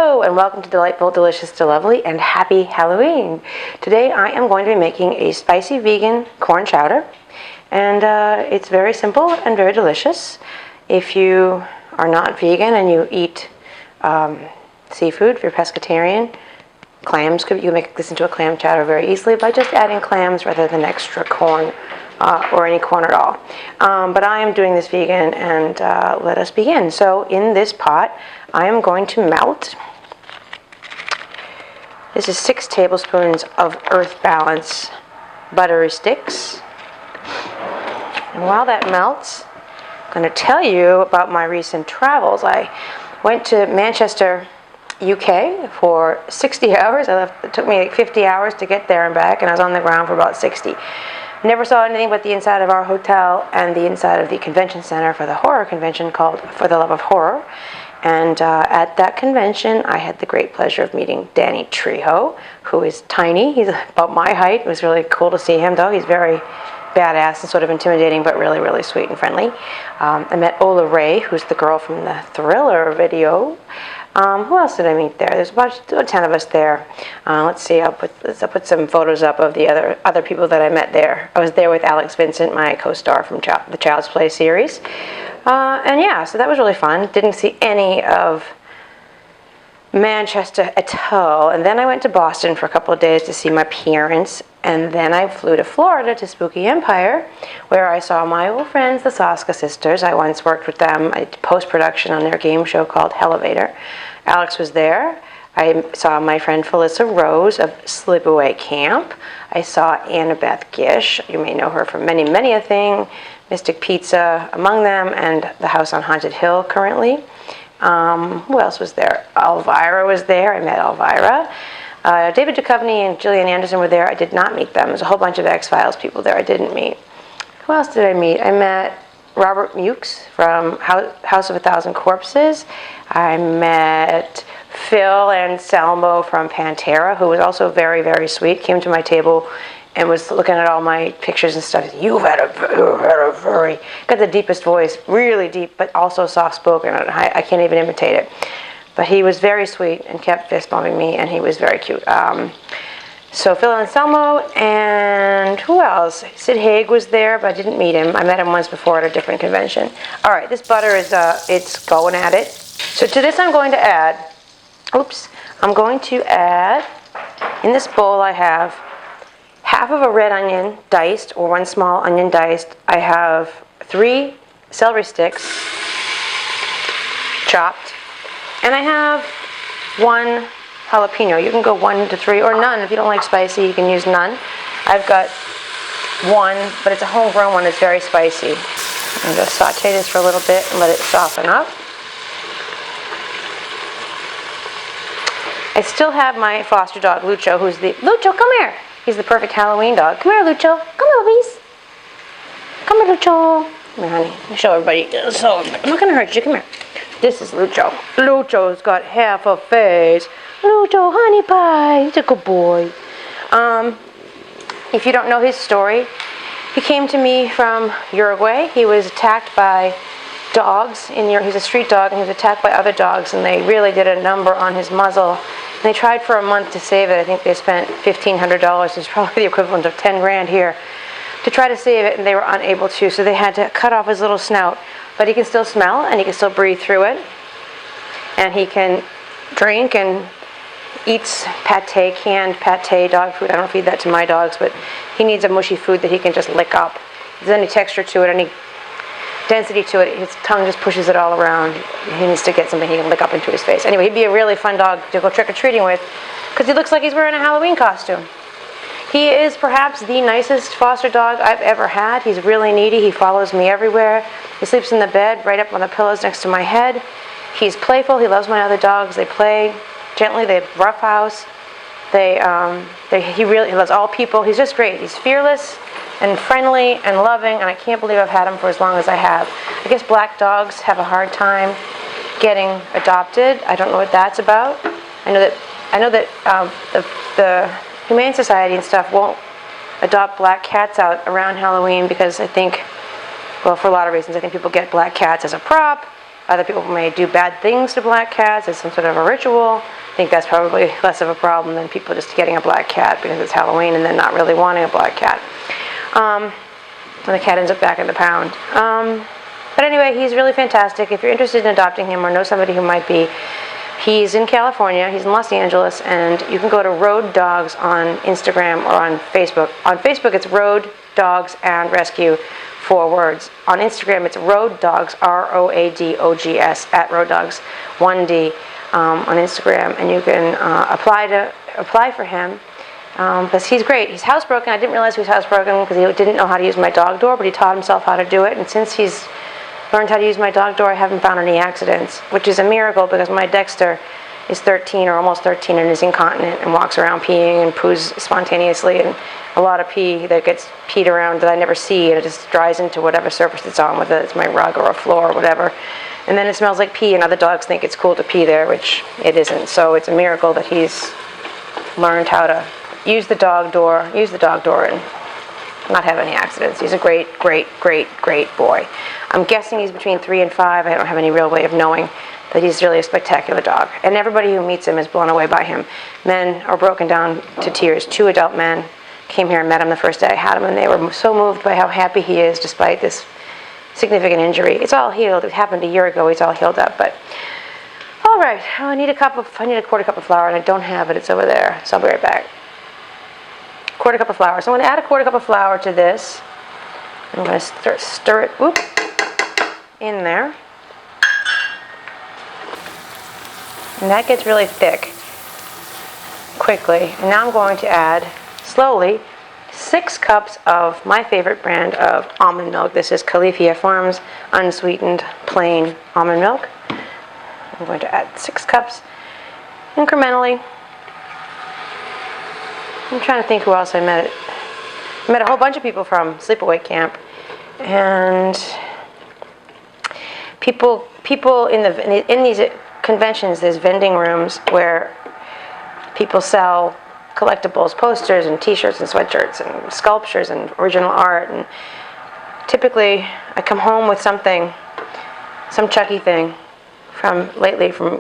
Hello and welcome to Delightful, Delicious, Delovely, and Happy Halloween. Today I am going to be making a spicy vegan corn chowder, and it's very simple and very delicious. If you are not vegan and you eat seafood, if you're pescatarian, clams, you can make this into a clam chowder very easily by just adding clams rather than extra corn or any corn at all. But I am doing this vegan, and let us begin. So in this pot, I am going to melt. This is 6 tablespoons of Earth Balance buttery sticks. And while that melts, I'm going to tell you about my recent travels. I went to Manchester, UK for 60 hours. It took me like 50 hours to get there and back, and I was on the ground for about 60. Never saw anything but the inside of our hotel and the inside of the convention center for the horror convention called For the Love of Horror. And at that convention, I had the great pleasure of meeting Danny Trejo, who is tiny. He's about my height. It was really cool to see him, though. He's very badass and sort of intimidating, but really, really sweet and friendly. I met Ola Ray, who's the girl from the Thriller video. Who else did I meet there? There's about 10 of us there. Let's see. I'll put some photos up of the other people that I met there. I was there with Alex Vincent, my co-star from the Child's Play series. And yeah, so that was really fun. Didn't see any of Manchester at all. And then I went to Boston for a couple of days to see my parents. And then I flew to Florida to Spooky Empire, where I saw my old friends, the Soska sisters. I once worked with them. I did post-production on their game show called Elevator. Alex was there. I saw my friend Felissa Rose of Sleepaway Camp. I saw Annabeth Gish. You may know her from many a thing. Mystic Pizza among them, and the House on Haunted Hill currently. Who else was there? Elvira was there. I met Elvira. David Duchovny and Gillian Anderson were there. I did not meet them. There's a whole bunch of X-Files people there I didn't meet. Who else did I meet? I met Robert Mukes from House of a Thousand Corpses. I met Phil and Selmo from Pantera, who was also very, very sweet. Came to my table and was looking at all my pictures and stuff. You've had a very, got the deepest voice, really deep, but also soft-spoken. I can't even imitate it. But he was very sweet and kept fist-bumping me, and he was very cute. So Phil and Selmo, and who else? Sid Haig was there, but I didn't meet him. I met him once before at a different convention. All right, this butter is, it's going at it. So to this I'm going to add, in this bowl I have half of a red onion diced, or 1 small onion diced. I have 3 celery sticks chopped, and I have 1 jalapeno. You can go 1 to 3, or none. If you don't like spicy, you can use none. I've got 1, but it's a homegrown one. It's very spicy. I'm going to saute this for a little bit and let it soften up. I still have my foster dog, Lucho, Lucho, come here. He's the perfect Halloween dog. Come here, Lucho. Come here, puppies. Come here, Lucho. Come here, honey. Let me show everybody. So, I'm not going to hurt you. Come here. This is Lucho. Lucho's got half a face. Lucho, honey pie. He's a good boy. If you don't know his story, he came to me from Uruguay. He was attacked by dogs. He's a street dog, and he was attacked by other dogs, and they really did a number on his muzzle. And they tried for a month to save it. I think they spent $1,500. It's probably the equivalent of 10 grand here to try to save it, and they were unable to. So they had to cut off his little snout. But he can still smell, and he can still breathe through it. And he can drink and eats pate, canned pate dog food. I don't feed that to my dogs, but he needs a mushy food that he can just lick up. If there's any texture to it, any density to it, his tongue just pushes it all around. He needs to get something he can lick up into his face. Anyway, he'd be a really fun dog to go trick-or-treating with, because he looks like he's wearing a Halloween costume. He is perhaps the nicest foster dog I've ever had. He's really needy. He follows me everywhere. He sleeps in the bed right up on the pillows next to my head. He's playful. He loves my other dogs. They play gently. They roughhouse. He loves all people. He's just great. He's fearless and friendly and loving, and I can't believe I've had him for as long as I have. I guess black dogs have a hard time getting adopted. I don't know what that's about. I know that the Humane Society and stuff won't adopt black cats out around Halloween because I think, well, for a lot of reasons, I think people get black cats as a prop, Other people may do bad things to black cats as some sort of a ritual. I think that's probably less of a problem than people just getting a black cat because it's Halloween and then not really wanting a black cat. And the cat ends up back in the pound. But anyway, he's really fantastic. If you're interested in adopting him or know somebody who might be, he's in California, he's in Los Angeles, and you can go to Road Dogs on Instagram or on Facebook. On Facebook, it's Road Dogs and Rescue, 4 words. On Instagram, it's Road Dogs, ROADOGS, at Road Dogs, 1D, on Instagram, and you can apply for him. Because he's great. He's housebroken. I didn't realize he was housebroken because he didn't know how to use my dog door, but he taught himself how to do it. And since he's learned how to use my dog door, I haven't found any accidents, which is a miracle because my Dexter is 13 or almost 13 and is incontinent and walks around peeing and poos spontaneously, and a lot of pee that gets peed around that I never see, and it just dries into whatever surface it's on, whether it's my rug or a floor or whatever. And then it smells like pee, and other dogs think it's cool to pee there, which it isn't. So it's a miracle that he's learned how to use the dog door and not have any accidents. He's a great, great, great, great boy. I'm guessing he's between 3 and 5. I don't have any real way of knowing, but he's really a spectacular dog. And everybody who meets him is blown away by him. Men are broken down to tears. 2 adult men came here and met him the first day I had him, and they were so moved by how happy he is despite this significant injury. It's all healed. It happened a year ago. He's all healed up. But all right, I need a quarter cup of flour, and I don't have it. It's over there. So I'll be right back. Quarter cup of flour. So I'm going to add a quarter cup of flour to this. I'm going to stir it in there. And that gets really thick quickly. And now I'm going to add, slowly, 6 cups of my favorite brand of almond milk. This is Califia Farms unsweetened plain almond milk. I'm going to add 6 cups incrementally. I'm trying to think who else I met. I met a whole bunch of people from sleepaway camp, and people in these conventions. There's vending rooms where people sell collectibles, posters, and T-shirts, and sweatshirts, and sculptures, and original art. And typically, I come home with something, some Chucky thing, from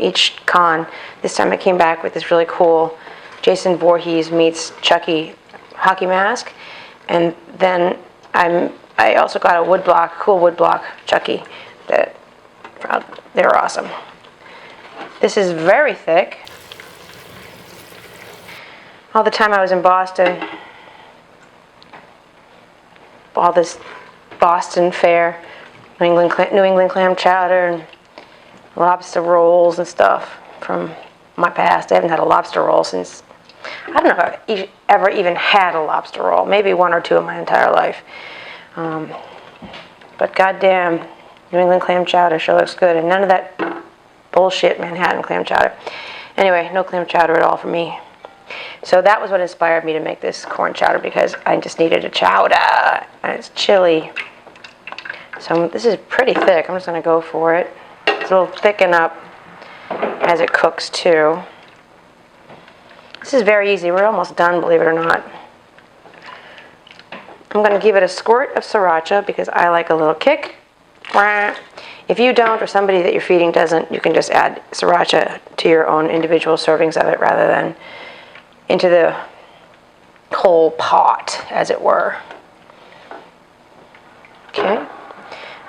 each con. This time, I came back with this really cool Jason Voorhees meets Chucky hockey mask, and then I also got a cool woodblock Chucky that they were awesome. This is very thick. All the time I was in Boston, all this Boston fare, New England clam chowder and lobster rolls and stuff from my past. I haven't had a lobster roll since, I don't know if I've ever even had a lobster roll. Maybe 1 or 2 in my entire life. But goddamn, New England clam chowder sure looks good. And none of that bullshit Manhattan clam chowder. Anyway, no clam chowder at all for me. So that was what inspired me to make this corn chowder, because I just needed a chowder. And it's chili. So this is pretty thick. I'm just going to go for it. It'll thicken up as it cooks too. This is very easy. We're almost done, believe it or not. I'm going to give it a squirt of sriracha because I like a little kick. If you don't, or somebody that you're feeding doesn't, you can just add sriracha to your own individual servings of it rather than into the whole pot, as it were. Okay.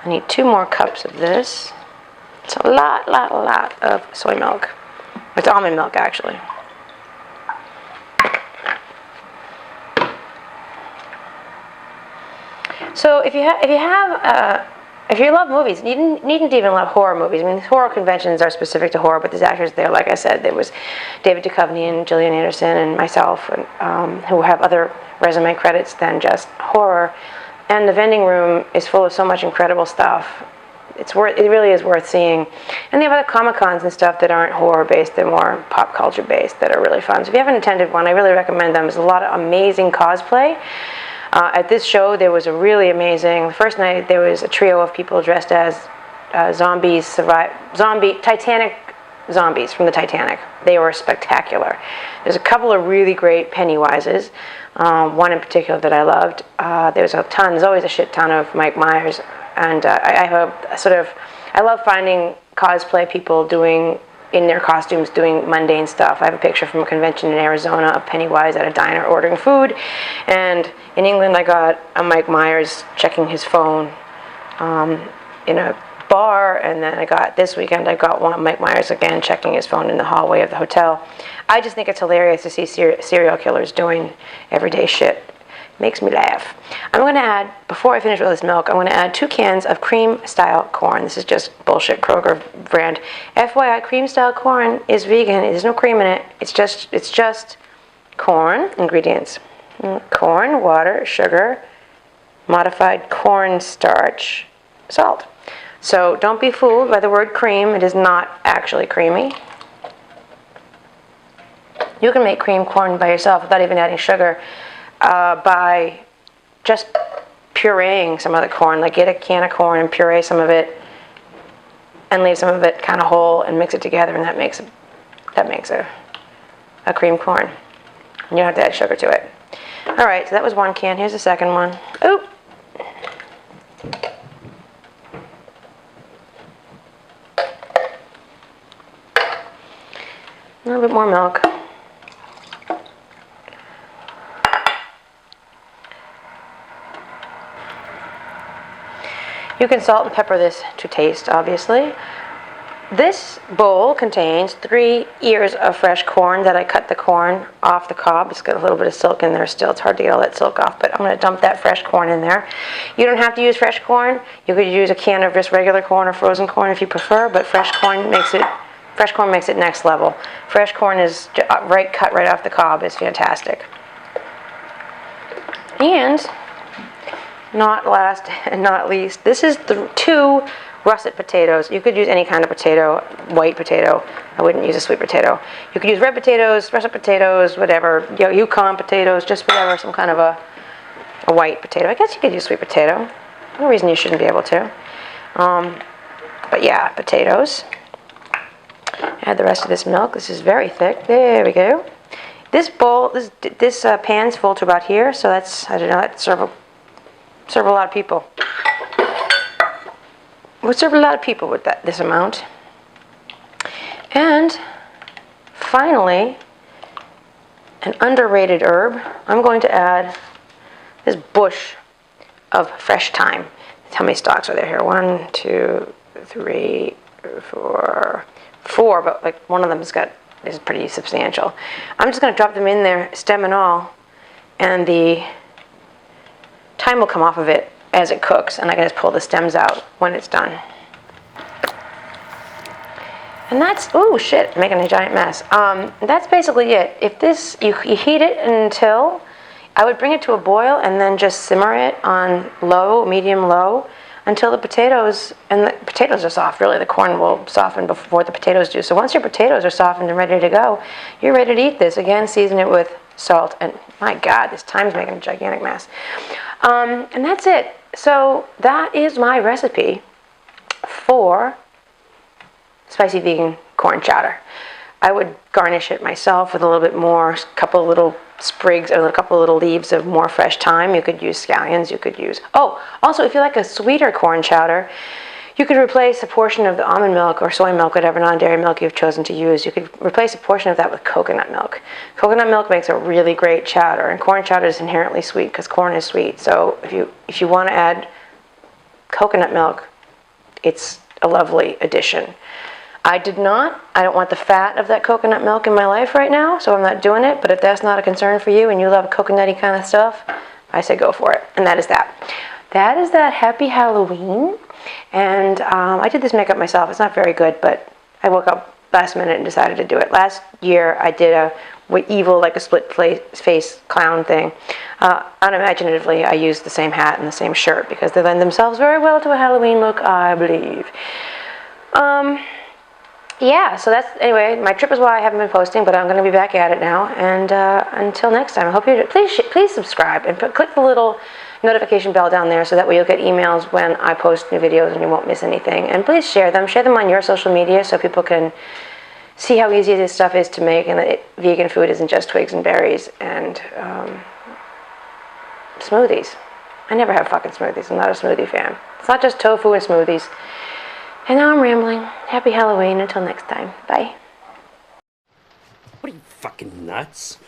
I need 2 more cups of this. It's a lot of soy milk. It's almond milk, actually. So if you love movies, you needn't even love horror movies. I mean, horror conventions are specific to horror, but there's actors there. Like I said, there was David Duchovny and Gillian Anderson and myself, and, who have other resume credits than just horror. And the vending room is full of so much incredible stuff. It really is worth seeing. And they have other Comic-Cons and stuff that aren't horror-based, they're more pop culture-based, that are really fun. So if you haven't attended one, I really recommend them. There's a lot of amazing cosplay. At this show, there was a really amazing, the first night, there was a trio of people dressed as Titanic zombies from the Titanic. They were spectacular. There's a couple of really great Pennywises, one in particular that I loved. There's always a shit ton of Mike Myers, and I love finding cosplay people doing, in their costumes, doing mundane stuff. I have a picture from a convention in Arizona of Pennywise at a diner ordering food. And in England, I got a Mike Myers checking his phone in a bar. And then this weekend, I got one Mike Myers again checking his phone in the hallway of the hotel. I just think it's hilarious to see serial killers doing everyday shit. Makes me laugh. I'm going to add, before I finish with this milk, I'm going to add 2 cans of cream-style corn. This is just bullshit Kroger brand. FYI, cream-style corn is vegan. There's no cream in it. It's just corn ingredients. Corn, water, sugar, modified corn starch, salt. So don't be fooled by the word cream. It is not actually creamy. You can make cream corn by yourself without even adding sugar. By just pureeing some of the corn. Like, get a can of corn and puree some of it and leave some of it kind of whole and mix it together, and that makes a cream corn. You don't have to add sugar to it. All right, so that was 1 can. Here's the second one. Oop. A little bit more milk. You can salt and pepper this to taste, obviously. This bowl contains 3 ears of fresh corn that I cut the corn off the cob. It's got a little bit of silk in there still. It's hard to get all that silk off, but I'm going to dump that fresh corn in there. You don't have to use fresh corn. You could use a can of just regular corn or frozen corn if you prefer, but fresh corn makes it next level. Fresh corn is cut right off the cob. It's fantastic. And not last and not least, this is the 2 russet potatoes. You could use any kind of potato, white potato. I wouldn't use a sweet potato. You could use red potatoes, russet potatoes, whatever, Yukon potatoes, just whatever, some kind of a white potato. I guess you could use sweet potato. No reason you shouldn't be able to. But yeah, potatoes. Add the rest of this milk. This is very thick. There we go. This bowl, this pan's full to about here, so that's, I don't know, that's serve a lot of people. Would serve a lot of people with this amount. And finally, an underrated herb. I'm going to add this bush of fresh thyme. How many stalks are there here? 1, 2, 3, 4, but like one of them is pretty substantial. I'm just going to drop them in there, stem and all, and the thyme will come off of it as it cooks, and I can just pull the stems out when it's done. And that's, oh shit, making a giant mess. That's basically it. If this, you heat it until, I would bring it to a boil and then just simmer it on low, medium low, until the potatoes are soft. Really, the corn will soften before the potatoes do. So once your potatoes are softened and ready to go, you're ready to eat this. Again, season it with salt, and my God, this thyme's making a gigantic mess. And that's it. So that is my recipe for spicy vegan corn chowder. I would garnish it myself with a little bit more, a couple little sprigs, or a couple little leaves of more fresh thyme. You could use scallions. You could use, also if you like a sweeter corn chowder, you could replace a portion of the almond milk or soy milk, whatever non-dairy milk you've chosen to use. You could replace a portion of that with coconut milk. Coconut milk makes a really great chowder, and corn chowder is inherently sweet because corn is sweet. So if you want to add coconut milk, it's a lovely addition. I don't want the fat of that coconut milk in my life right now, so I'm not doing it. But if that's not a concern for you and you love coconutty kind of stuff, I say go for it. And that is that. That is that. Happy Halloween. And I did this makeup myself. It's not very good, but I woke up last minute and decided to do it. Last year I did a evil, like a split face clown thing. Unimaginatively, I used the same hat and the same shirt because they lend themselves very well to a Halloween look, I believe. Yeah, so that's, anyway, my trip is why I haven't been posting, but I'm going to be back at it now. And until next time, I hope you please subscribe and click the little notification bell down there so that way you'll get emails when I post new videos and you won't miss anything. And please share them on your social media so people can see how easy this stuff is to make, and that vegan food isn't just twigs and berries and smoothies. I never have fucking smoothies. I'm not a smoothie fan. It's not just tofu and smoothies. And now I'm rambling. Happy Halloween. Until next time. Bye. What are you, fucking nuts?